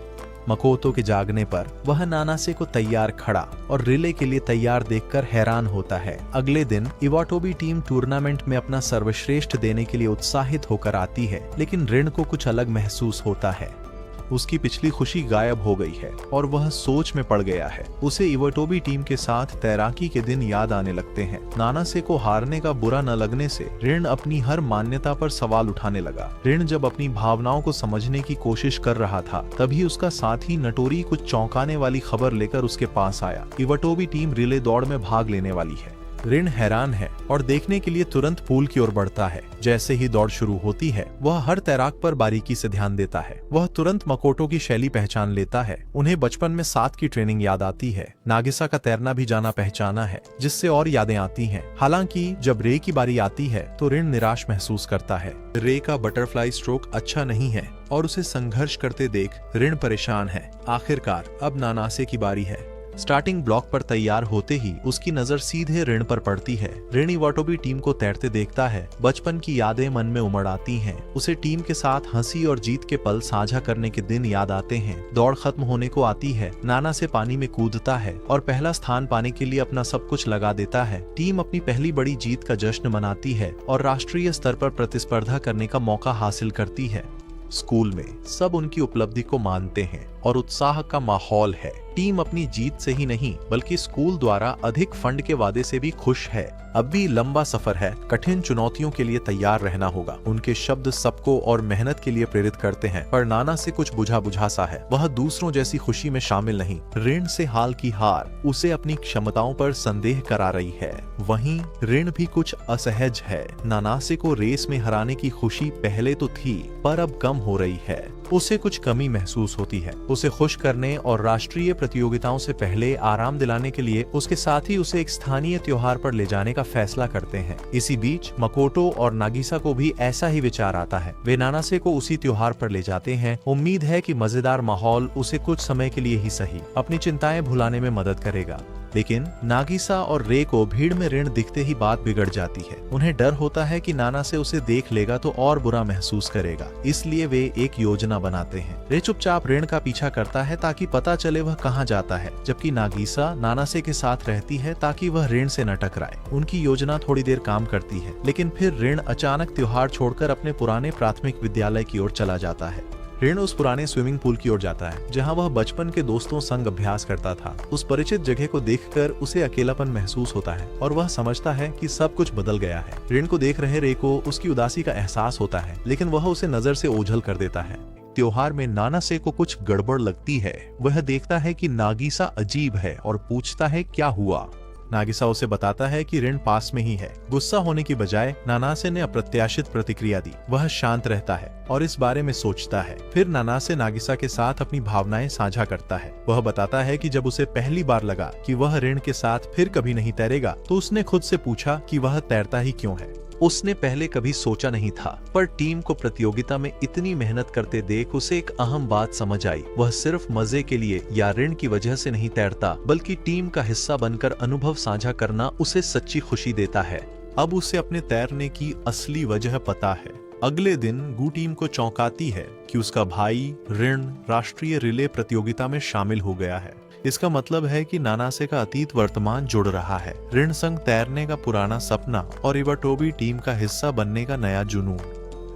मकोटो के जागने पर वह नानासे को तैयार खड़ा और रिले के लिए तैयार देखकर हैरान होता है। अगले दिन इवाटोबी टीम टूर्नामेंट में अपना सर्वश्रेष्ठ देने के लिए उत्साहित होकर आती है, लेकिन ऋण को कुछ अलग महसूस होता है। उसकी पिछली खुशी गायब हो गई है और वह सोच में पड़ गया है। उसे इवाटोबी टीम के साथ तैराकी के दिन याद आने लगते हैं। नानासे को हारने का बुरा न लगने से ऋण अपनी हर मान्यता पर सवाल उठाने लगा। ऋण जब अपनी भावनाओं को समझने की कोशिश कर रहा था, तभी उसका साथी नटोरी कुछ चौंकाने वाली खबर लेकर उसके पास आया। इवाटोबी टीम रिले दौड़ में भाग लेने वाली है। ऋण हैरान है और देखने के लिए तुरंत पूल की ओर बढ़ता है। जैसे ही दौड़ शुरू होती है, वह हर तैराक पर बारीकी से ध्यान देता है। वह तुरंत मकोटो की शैली पहचान लेता है। उन्हें बचपन में साथ की ट्रेनिंग याद आती है। नागिसा का तैरना भी जाना पहचाना है, जिससे और यादें आती हैं। हालांकि जब रे की बारी आती है तो ऋण निराश महसूस करता है। रे का बटरफ्लाई स्ट्रोक अच्छा नहीं है और उसे संघर्ष करते देख ऋण परेशान है। आखिरकार अब नानासे की बारी है। स्टार्टिंग ब्लॉक पर तैयार होते ही उसकी नजर सीधे ऋण पर पड़ती है। ऋण इवाटोबी टीम को तैरते देखता है। बचपन की यादें मन में उमड़ आती हैं। उसे टीम के साथ हंसी और जीत के पल साझा करने के दिन याद आते हैं। दौड़ खत्म होने को आती है। नानासे पानी में कूदता है और पहला स्थान पाने के लिए अपना सब कुछ लगा देता है। टीम अपनी पहली बड़ी जीत का जश्न मनाती है और राष्ट्रीय स्तर पर प्रतिस्पर्धा करने का मौका हासिल करती है। स्कूल में सब उनकी उपलब्धि को मानते हैं और उत्साह का माहौल है। टीम अपनी जीत से ही नहीं, बल्कि स्कूल द्वारा अधिक फंड के वादे से भी खुश है। अब भी लंबा सफर है, कठिन चुनौतियों के लिए तैयार रहना होगा। उनके शब्द सबको और मेहनत के लिए प्रेरित करते हैं, पर नानासे कुछ बुझा बुझा सा है। वह दूसरों जैसी खुशी में शामिल नहीं। ऋण से हाल की हार उसे अपनी क्षमताओं पर संदेह करा रही है। वहीं ऋण भी कुछ असहज है। नानासे को रेस में हराने की खुशी पहले तो थी, पर अब कम हो रही है। उसे कुछ कमी महसूस होती है। उसे खुश करने और राष्ट्रीय प्रतियोगिताओं से पहले आराम दिलाने के लिए उसके साथी उसे एक स्थानीय त्योहार पर ले जाने का फैसला करते हैं। इसी बीच मकोटो और नागिसा को भी ऐसा ही विचार आता है। वे नानासे को उसी त्योहार पर ले जाते हैं। उम्मीद है कि मजेदार माहौल उसे कुछ समय के लिए ही सही अपनी चिंताएं भुलाने में मदद करेगा। लेकिन नागिसा और रे को भीड़ में ऋण दिखते ही बात बिगड़ जाती है। उन्हें डर होता है कि नानासे उसे देख लेगा तो और बुरा महसूस करेगा, इसलिए वे एक योजना बनाते हैं। रे चुपचाप ऋण का पीछा करता है ताकि पता चले वह कहाँ जाता है, जबकि नागिसा नानासे के साथ रहती है ताकि वह ऋण से न टकराए। उनकी योजना थोड़ी देर काम करती है, लेकिन फिर ऋण अचानक त्योहार छोड़कर अपने पुराने प्राथमिक विद्यालय की ओर चला जाता है। ऋण उस पुराने स्विमिंग पूल की ओर जाता है जहां वह बचपन के दोस्तों संग अभ्यास करता था। उस परिचित जगह को देखकर उसे अकेलापन महसूस होता है और वह समझता है कि सब कुछ बदल गया है। ऋण को देख रहे रे को उसकी उदासी का एहसास होता है, लेकिन वह उसे नजर से ओझल कर देता है। त्योहार में नानासे को कुछ गड़बड़ लगती है। वह देखता है कि नागिसा अजीब है और पूछता है क्या हुआ। नागिसा उसे बताता है कि ऋण पास में ही है। गुस्सा होने की बजाय नानासे ने अप्रत्याशित प्रतिक्रिया दी। वह शांत रहता है और इस बारे में सोचता है। फिर नानासे नागिसा के साथ अपनी भावनाएं साझा करता है। वह बताता है कि जब उसे पहली बार लगा कि वह ऋण के साथ फिर कभी नहीं तैरेगा, तो उसने खुद से पूछा कि वह तैरता ही क्यों है। उसने पहले कभी सोचा नहीं था, पर टीम को प्रतियोगिता में इतनी मेहनत करते देख उसे एक अहम बात समझ आई। वह सिर्फ मजे के लिए या ऋण की वजह से नहीं तैरता, बल्कि टीम का हिस्सा बनकर अनुभव साझा करना उसे सच्ची खुशी देता है। अब उसे अपने तैरने की असली वजह पता है। अगले दिन गू टीम को चौंकाती है कि उसका भाई ऋण राष्ट्रीय रिले प्रतियोगिता में शामिल हो गया है। इसका मतलब है कि नानासे का अतीत वर्तमान जुड़ रहा है। ऋण संग तैरने का पुराना सपना और इवाटोबी टीम का हिस्सा बनने का नया जुनून।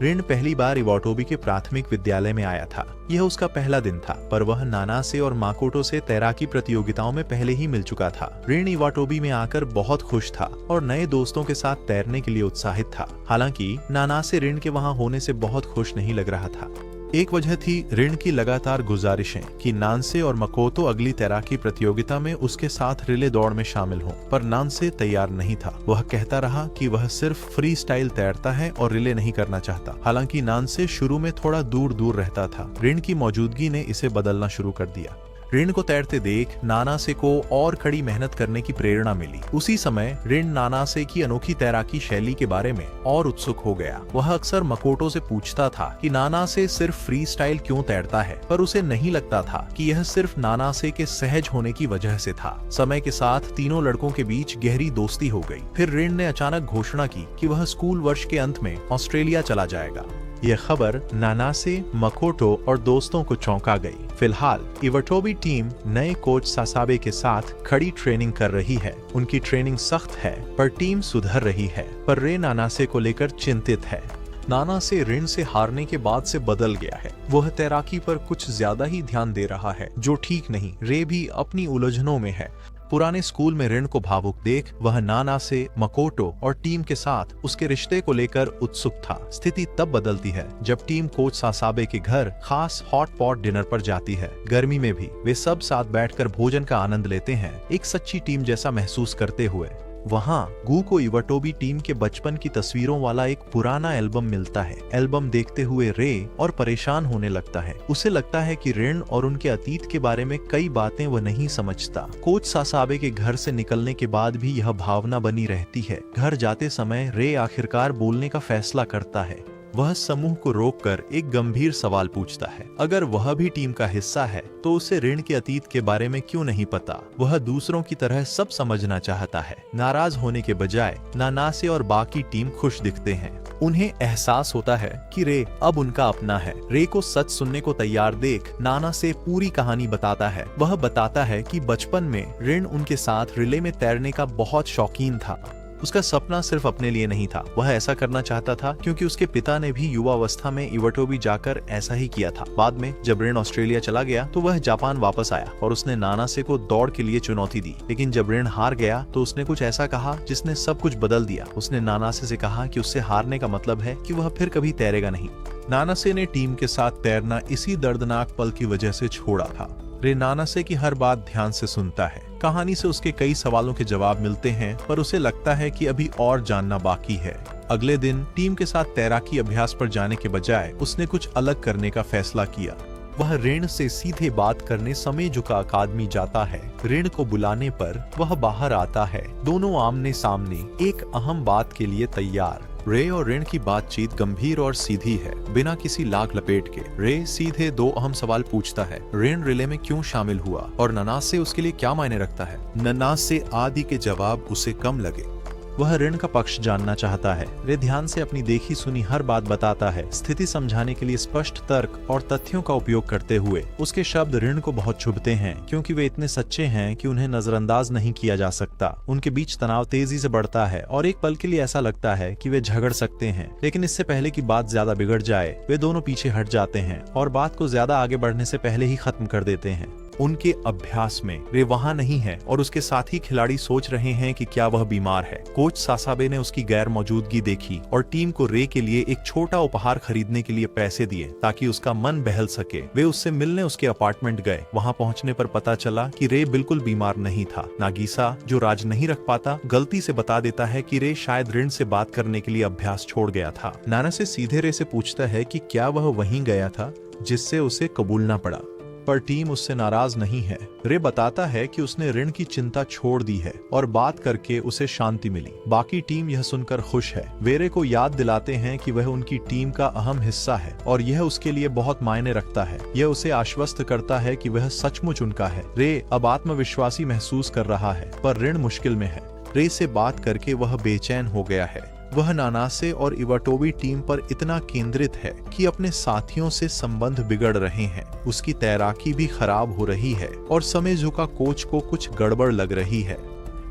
ऋण पहली बार इवाटोबी के प्राथमिक विद्यालय में आया था। यह उसका पहला दिन था, पर वह नानासे और माकोटो से तैराकी प्रतियोगिताओं में पहले ही मिल चुका था। ऋण इवाटोबी में आकर बहुत खुश था और नए दोस्तों के साथ तैरने के लिए उत्साहित था। हालांकि नानासे ऋण के वहां होने से बहुत खुश नहीं लग रहा था। एक वजह थी ऋण की लगातार गुजारिशें कि नानसे और मकोतो अगली तैराकी प्रतियोगिता में उसके साथ रिले दौड़ में शामिल हों, पर नानसे तैयार नहीं था। वह कहता रहा कि वह सिर्फ फ्री स्टाइल तैरता है और रिले नहीं करना चाहता। हालांकि नानसे शुरू में थोड़ा दूर दूर रहता था। ऋण की मौजूदगी ने इसे बदलना शुरू कर दिया। ऋण को तैरते देख नानासे को और कड़ी मेहनत करने की प्रेरणा मिली। उसी समय ऋण नानासे की अनोखी तैराकी शैली के बारे में और उत्सुक हो गया। वह अक्सर मकोटो से पूछता था कि नानासे सिर्फ फ्री स्टाइल क्यों तैरता है, पर उसे नहीं लगता था कि यह सिर्फ नानासे के सहज होने की वजह से था। समय के साथ तीनों लड़कों के बीच गहरी दोस्ती हो गई। फिर ऋण ने अचानक घोषणा की कि वह स्कूल वर्ष के अंत में ऑस्ट्रेलिया चला जाएगा। यह खबर नानासे, मकोटो और दोस्तों को चौंका गई। फिलहाल इवाटोबी टीम नए कोच सासाबे के साथ खड़ी ट्रेनिंग कर रही है। उनकी ट्रेनिंग सख्त है, पर टीम सुधर रही है। पर रे नानासे को लेकर चिंतित है। नानासे ऋण से हारने के बाद से बदल गया है। वह तैराकी पर कुछ ज्यादा ही ध्यान दे रहा है, जो ठीक नहीं। रे भी अपनी उलझनों में है। पुराने स्कूल में ऋण को भावुक देख वह नानासे, मकोटो और टीम के साथ उसके रिश्ते को लेकर उत्सुक था। स्थिति तब बदलती है जब टीम कोच सासाबे के घर खास हॉट पॉट डिनर पर जाती है। गर्मी में भी वे सब साथ बैठकर भोजन का आनंद लेते हैं, एक सच्ची टीम जैसा महसूस करते हुए। वहाँ गू को इवाटोबी टीम के बचपन की तस्वीरों वाला एक पुराना एल्बम मिलता है। एल्बम देखते हुए रे और परेशान होने लगता है। उसे लगता है कि ऋण और उनके अतीत के बारे में कई बातें वह नहीं समझता। कोच सासाबे के घर से निकलने के बाद भी यह भावना बनी रहती है। घर जाते समय रे आखिरकार बोलने का फैसला करता है। वह समूह को रोककर एक गंभीर सवाल पूछता है। अगर वह भी टीम का हिस्सा है तो उसे ऋण के अतीत के बारे में क्यों नहीं पता? वह दूसरों की तरह सब समझना चाहता है। नाराज होने के बजाय नानासे और बाकी टीम खुश दिखते हैं। उन्हें एहसास होता है कि रे अब उनका अपना है। रे को सच सुनने को तैयार देख नानासे पूरी कहानी बताता है। वह बताता है कि बचपन में ऋण उनके साथ रिले में तैरने का बहुत शौकीन था। उसका सपना सिर्फ अपने लिए नहीं था, वह ऐसा करना चाहता था क्योंकि उसके पिता ने भी युवावस्था में इवाटोबी जाकर ऐसा ही किया था। बाद में जब ऋण ऑस्ट्रेलिया चला गया तो वह जापान वापस आया और उसने नानासे को दौड़ के लिए चुनौती दी। लेकिन जब ऋण हार गया तो उसने कुछ ऐसा कहा जिसने सब कुछ बदल दिया। उसने नानासे से कहा कि उससे हारने का मतलब है कि वह फिर कभी तैरेगा नहीं। नानासे ने टीम के साथ तैरना इसी दर्दनाक पल की वजह से छोड़ा था। रे नानासे की हर बात ध्यान से सुनता है। कहानी से उसके कई सवालों के जवाब मिलते हैं, पर उसे लगता है कि अभी और जानना बाकी है। अगले दिन टीम के साथ तैराकी अभ्यास पर जाने के बजाय उसने कुछ अलग करने का फैसला किया। वह ऋण से सीधे बात करने समेजुका अकादमी जाता है। ऋण को बुलाने पर वह बाहर आता है। दोनों आमने सामने एक अहम बात के लिए तैयार। रे और ऋण की बातचीत गंभीर और सीधी है, बिना किसी लाग लपेट के। रे सीधे दो अहम सवाल पूछता है। ऋण रिले में क्यों शामिल हुआ और नानासे उसके लिए क्या मायने रखता है? नानासे आदि के जवाब उसे कम लगे। वह ऋण का पक्ष जानना चाहता है। रे ध्यान से अपनी देखी सुनी हर बात बताता है, स्थिति समझाने के लिए स्पष्ट तर्क और तथ्यों का उपयोग करते हुए। उसके शब्द ऋण को बहुत चुभते हैं क्योंकि वे इतने सच्चे हैं कि उन्हें नजरअंदाज नहीं किया जा सकता। उनके बीच तनाव तेजी से बढ़ता है और एक पल के लिए ऐसा लगता है कि वे झगड़ सकते हैं, लेकिन इससे पहले कि बात ज्यादा बिगड़ जाए वे दोनों पीछे हट जाते हैं और बात को ज्यादा आगे बढ़ने से पहले ही खत्म कर देते हैं। उनके अभ्यास में रे वहां नहीं है और उसके साथी खिलाड़ी सोच रहे हैं कि क्या वह बीमार है। कोच सासाबे ने उसकी गैर मौजूदगी देखी और टीम को रे के लिए एक छोटा उपहार खरीदने के लिए पैसे दिए ताकि उसका मन बहल सके। वे उससे मिलने उसके अपार्टमेंट गए। वहां पहुंचने पर पता चला कि रे बिल्कुल बीमार नहीं था। नागिसा, जो राज नहीं रख पाता, गलती से बता देता है कि रे शायद ऋण से बात करने के लिए अभ्यास छोड़ गया था। नाना से सीधे रे से पूछता है कि क्या वह वहीं गया था जिससे उसे कबूलना पड़ा, पर टीम उससे नाराज नहीं है। रे बताता है कि उसने ऋण की चिंता छोड़ दी है और बात करके उसे शांति मिली। बाकी टीम यह सुनकर खुश है। वे रे को याद दिलाते हैं कि वह उनकी टीम का अहम हिस्सा है और यह उसके लिए बहुत मायने रखता है। यह उसे आश्वस्त करता है कि वह सचमुच उनका है। रे अब आत्मविश्वासी महसूस कर रहा है, पर ऋण मुश्किल में है। रे से बात करके वह बेचैन हो गया है। वह नानासे और इवाटोबी टीम पर इतना केंद्रित है कि अपने साथियों से संबंध बिगड़ रहे हैं। उसकी तैराकी भी खराब हो रही है और समेजुका कोच को कुछ गड़बड़ लग रही है।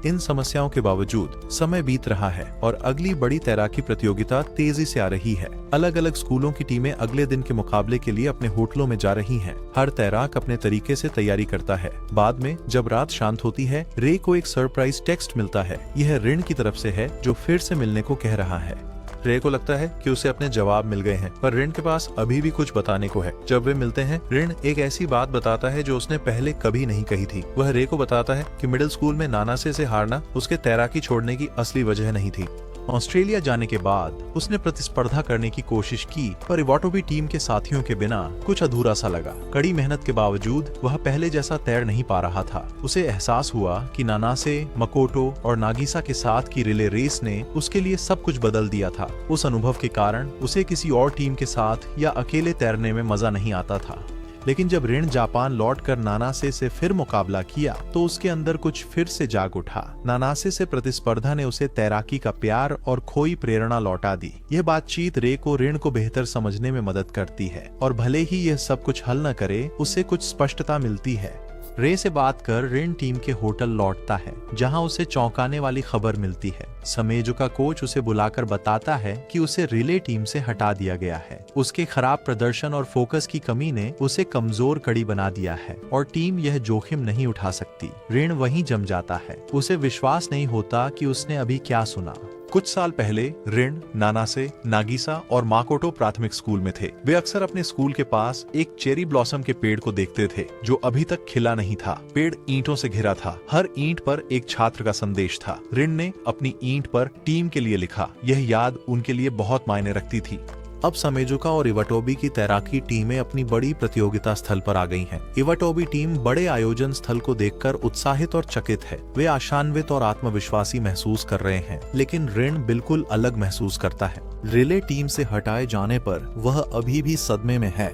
इन समस्याओं के बावजूद समय बीत रहा है और अगली बड़ी तैराकी प्रतियोगिता तेजी से आ रही है। अलग अलग स्कूलों की टीमें अगले दिन के मुकाबले के लिए अपने होटलों में जा रही हैं। हर तैराक अपने तरीके से तैयारी करता है। बाद में जब रात शांत होती है, रे को एक सरप्राइज टेक्स्ट मिलता है। यह ऋण की तरफ से है जो फिर से मिलने को कह रहा है। रे को लगता है कि उसे अपने जवाब मिल गए हैं, पर ऋण के पास अभी भी कुछ बताने को है। जब वे मिलते हैं, ऋण एक ऐसी बात बताता है जो उसने पहले कभी नहीं कही थी। वह रे को बताता है कि मिडिल स्कूल में नानासे से हारना उसके तैराकी छोड़ने की असली वजह नहीं थी। ऑस्ट्रेलिया जाने के बाद उसने प्रतिस्पर्धा करने की कोशिश की, पर इवाटोबी टीम के साथियों के बिना कुछ अधूरा सा लगा। कड़ी मेहनत के बावजूद वह पहले जैसा तैर नहीं पा रहा था। उसे एहसास हुआ कि नानासे, मकोटो और नागिसा के साथ की रिले रेस ने उसके लिए सब कुछ बदल दिया था। उस अनुभव के कारण उसे किसी और टीम के साथ या अकेले तैरने में मजा नहीं आता था। लेकिन जब ऋण जापान लौटकर नानासे से फिर मुकाबला किया तो उसके अंदर कुछ फिर से जाग उठा। नानासे से प्रतिस्पर्धा ने उसे तैराकी का प्यार और खोई प्रेरणा लौटा दी। यह बातचीत रे को ऋण को बेहतर समझने में मदद करती है और भले ही यह सब कुछ हल न करे, उसे कुछ स्पष्टता मिलती है। रे से बात कर ऋण टीम के होटल लौटता है, जहां उसे चौंकाने वाली खबर मिलती है। समेजुका कोच उसे बुलाकर बताता है कि उसे रिले टीम से हटा दिया गया है। उसके खराब प्रदर्शन और फोकस की कमी ने उसे कमजोर कड़ी बना दिया है और टीम यह जोखिम नहीं उठा सकती। ऋण वहीं जम जाता है। उसे विश्वास नहीं होता कि उसने अभी क्या सुना। कुछ साल पहले ऋण, नानासे, नागिसा और माकोटो प्राथमिक स्कूल में थे। वे अक्सर अपने स्कूल के पास एक चेरी ब्लॉसम के पेड़ को देखते थे जो अभी तक खिला नहीं था। पेड़ ईंटों से घिरा था। हर ईंट पर एक छात्र का संदेश था। ऋण ने अपनी ईंट पर टीम के लिए लिखा। यह याद उनके लिए बहुत मायने रखती थी। अब समेजुका और इवाटोबी की तैराकी टीमें अपनी बड़ी प्रतियोगिता स्थल पर आ गई हैं। इवाटोबी टीम बड़े आयोजन स्थल को देखकर उत्साहित और चकित है। वे आशान्वित और आत्मविश्वासी महसूस कर रहे हैं, लेकिन ऋण बिल्कुल अलग महसूस करता है। रिले टीम से हटाए जाने पर वह अभी भी सदमे में है।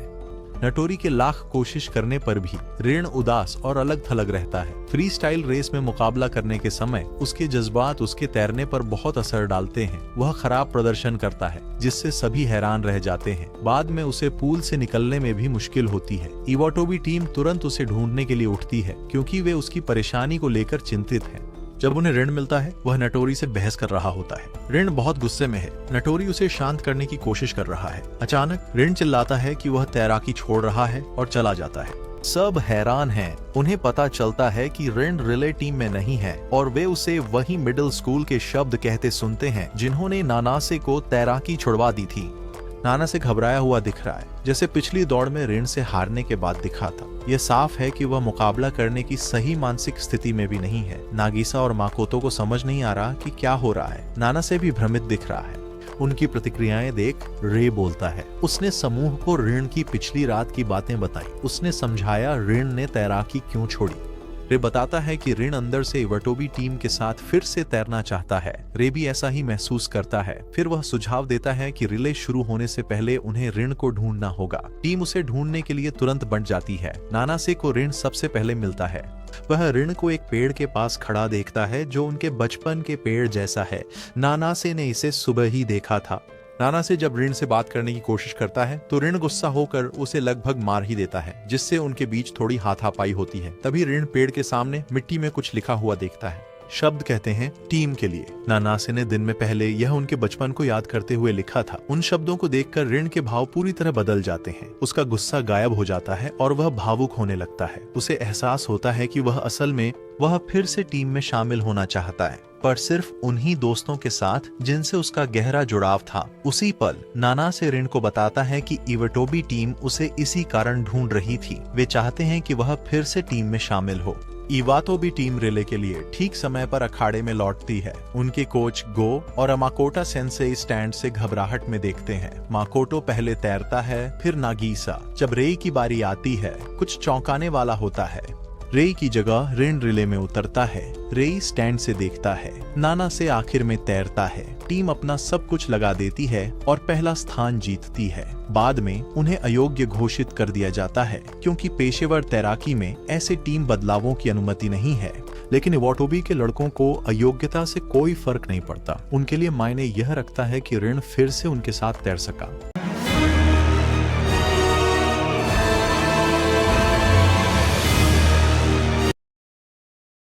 नटोरी के लाख कोशिश करने पर भी ऋण उदास और अलग थलग रहता है। फ्री स्टाइल रेस में मुकाबला करने के समय उसके जज्बात उसके तैरने पर बहुत असर डालते हैं। वह खराब प्रदर्शन करता है, जिससे सभी हैरान रह जाते हैं। बाद में उसे पूल से निकलने में भी मुश्किल होती है। इवाटोबी टीम तुरंत उसे ढूंढने के लिए उठती है, क्योंकि वे उसकी परेशानी को लेकर चिंतित हैं। जब उन्हें ऋण मिलता है, वह नटोरी से बहस कर रहा होता है। ऋण बहुत गुस्से में है। नटोरी उसे शांत करने की कोशिश कर रहा है। अचानक ऋण चिल्लाता है कि वह तैराकी छोड़ रहा है और चला जाता है। सब हैरान हैं। उन्हें पता चलता है कि ऋण रिले टीम में नहीं है और वे उसे वही मिडिल स्कूल के शब्द कहते सुनते हैं जिन्होंने नानासे को तैराकी छुड़वा दी थी। नानासे घबराया हुआ दिख रहा है, जैसे पिछली दौड़ में ऋण से हारने के बाद दिखा था। यह साफ है कि वह मुकाबला करने की सही मानसिक स्थिति में भी नहीं है। नागिसा और माकोतो को समझ नहीं आ रहा कि क्या हो रहा है। नानासे भी भ्रमित दिख रहा है। उनकी प्रतिक्रियाएं देख रे बोलता है। उसने समूह को ऋण की पिछली रात की बातें बताई। उसने समझाया ऋण ने तैराकी क्यों छोड़ी। रे बताता है कि रिन अंदर से इवाटोबी टीम के साथ फिर से तैरना चाहता है। रे भी ऐसा ही महसूस करता है। फिर वह सुझाव देता है कि रिले शुरू होने से पहले उन्हें रिन को ढूंढना होगा। टीम उसे ढूंढने के लिए तुरंत बंट जाती है। नानासे को रिन सबसे पहले मिलता है। वह रिन को एक पेड़ के पास खड़ा देखता है जो उनके बचपन के पेड़ जैसा है। नानासे ने इसे सुबह ही देखा था। नानासे जब रिन से बात करने की कोशिश करता है तो रिन गुस्सा होकर उसे लगभग मार ही देता है, जिससे उनके बीच थोड़ी हाथापाई होती है। तभी रिन पेड़ के सामने मिट्टी में कुछ लिखा हुआ देखता है। शब्द कहते हैं टीम के लिए। नानासे ने दिन में पहले यह उनके बचपन को याद करते हुए लिखा था। उन शब्दों को देखकर रिन के भाव पूरी तरह बदल जाते हैं। उसका गुस्सा गायब हो जाता है और वह भावुक होने लगता है। उसे एहसास होता है कि वह फिर से टीम में शामिल होना चाहता है, पर सिर्फ उन्हीं दोस्तों के साथ जिनसे उसका गहरा जुड़ाव था। उसी पल नानासे रिन को बताता है कि इवाटोबी टीम उसे इसी कारण ढूंढ रही थी। वे चाहते हैं कि वह फिर से टीम में शामिल हो। इवाटोबी टीम रिले के लिए ठीक समय पर अखाड़े में लौटती है। उनके कोच गो और माकोटा सेंसेई स्टैंड से घबराहट में देखते हैं। माकोटो पहले तैरता है, फिर नागीसा। जब रेई की बारी आती है, कुछ चौंकाने वाला होता है। रेई की जगह रिन रिले में उतरता है। रेई स्टैंड से देखता है। नानासे आखिर में तैरता है। टीम अपना सब कुछ लगा देती है और पहला स्थान जीतती है। बाद में उन्हें अयोग्य घोषित कर दिया जाता है, क्योंकि पेशेवर तैराकी में ऐसे टीम बदलावों की अनुमति नहीं है। लेकिन इवाटोबी के लड़कों को अयोग्यता से कोई फर्क नहीं पड़ता। उनके लिए मायने यह रखता है कि रिन फिर से उनके साथ तैर सका।